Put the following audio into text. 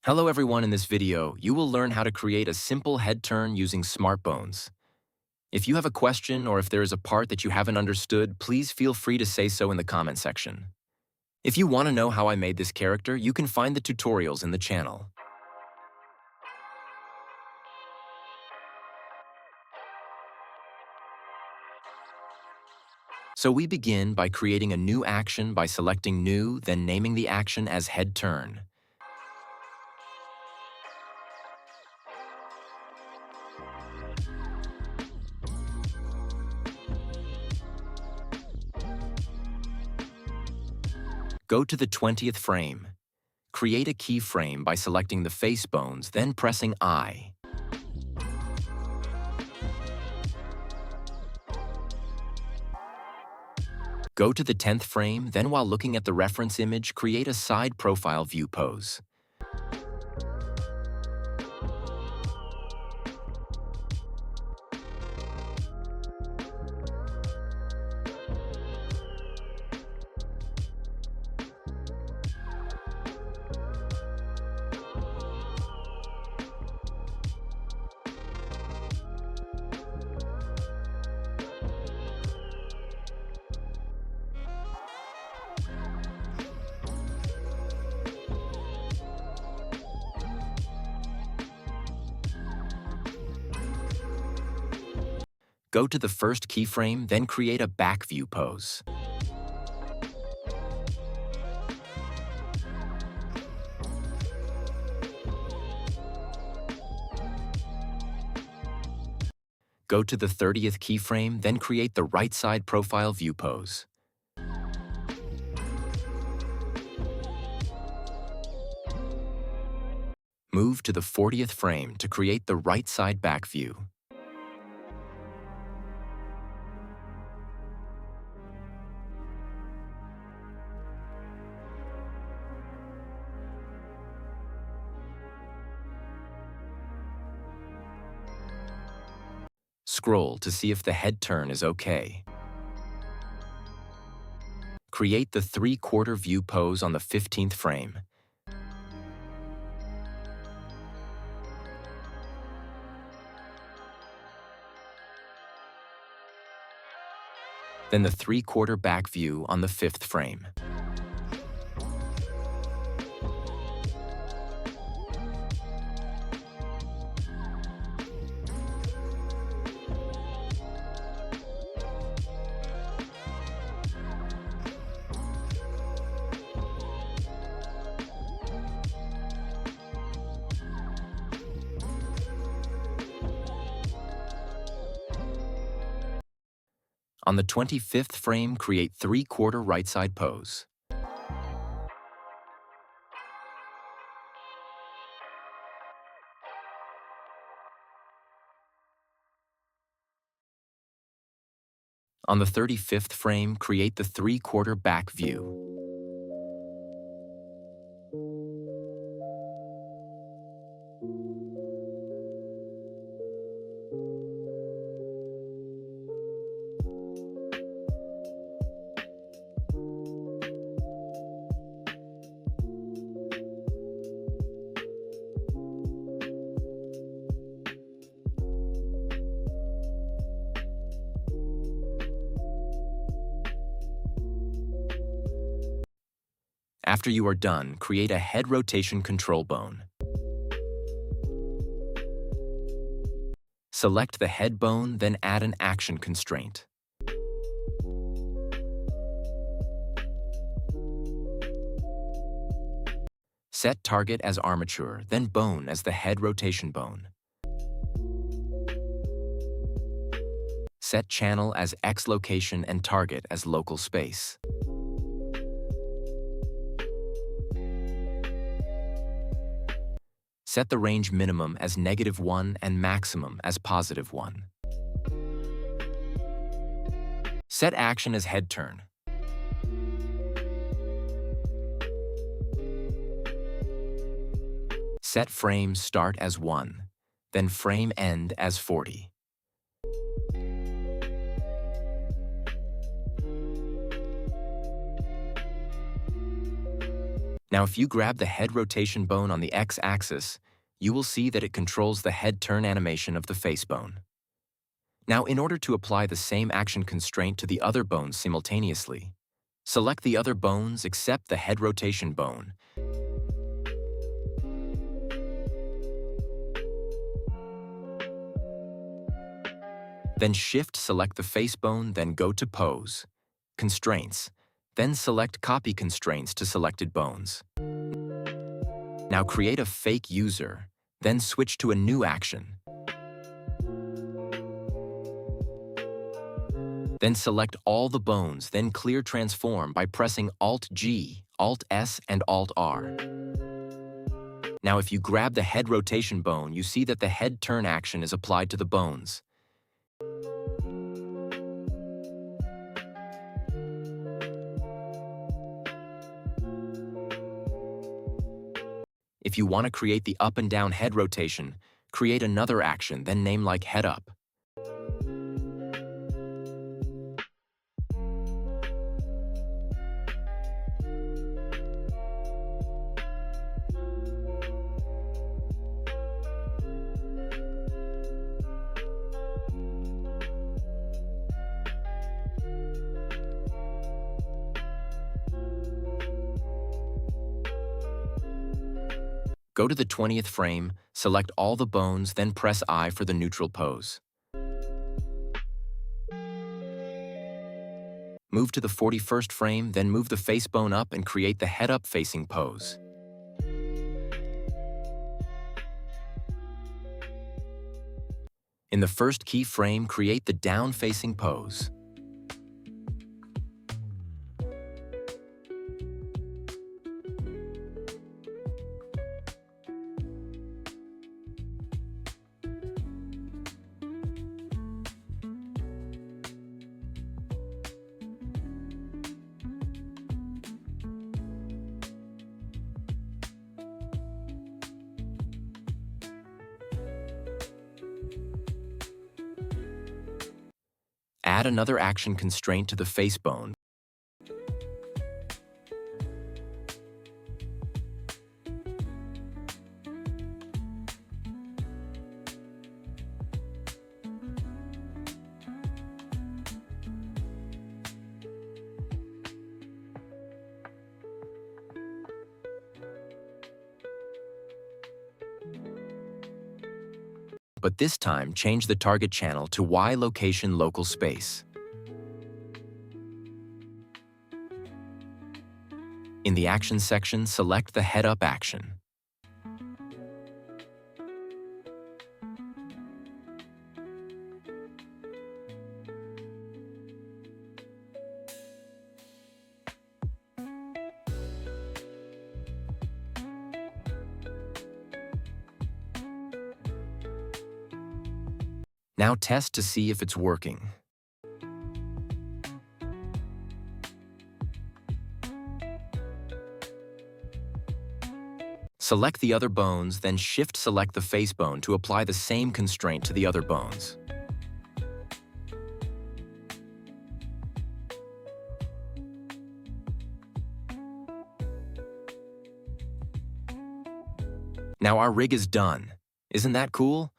Hello everyone, in this video, you will learn how to create a simple head turn using SmartBones. If you have a question or if there is a part that you haven't understood, please feel free to say so in the comment section. If you want to know how I made this character, you can find the tutorials in the channel. So we begin by creating a new action by selecting New, then naming the action as Head Turn. Go to the 20th frame. Create a keyframe by selecting the face bones, then pressing I. Go to the 10th frame, then while looking at the reference image, create a side profile view pose. Go to the first keyframe, then create a back view pose. Go to the 30th keyframe, then create the right side profile view pose. Move to the 40th frame to create the right side back view. Scroll to see if the head turn is okay. Create the 3/4 view pose on the 15th frame. Then the 3/4 back view on the 5th frame. On the 25th frame, create 3/4 right side pose. On the 35th frame, create the 3/4 back view. After you are done, create a head rotation control bone. Select the head bone, then add an action constraint. Set target as armature, then bone as the head rotation bone. Set channel as X location and target as local space. Set the range minimum as -1 and maximum as +1. Set action as head turn. Set frame start as 1, then frame end as 40. Now, if you grab the head rotation bone on the x-axis, you will see that it controls the head turn animation of the face bone. Now, in order to apply the same action constraint to the other bones simultaneously, select the other bones except the head rotation bone. Then Shift-select the face bone, then go to Pose, Constraints, then select Copy Constraints to selected bones. Now create a fake user, then switch to a new action. Then select all the bones, then clear transform by pressing Alt-G, Alt-S, and Alt-R. Now if you grab the head rotation bone, you see that the head turn action is applied to the bones. If you want to create the up and down head rotation, create another action, then name like head up. Go to the 20th frame, select all the bones, then press I for the neutral pose. Move to the 41st frame, then move the face bone up and create the head-up facing pose. In the first keyframe, create the down-facing pose. Add another action constraint to the face bone. But this time, change the target channel to Y location local space. In the action section, select the head-up action. Now test to see if it's working. Select the other bones, then Shift-select the face bone to apply the same constraint to the other bones. Now our rig is done. Isn't that cool?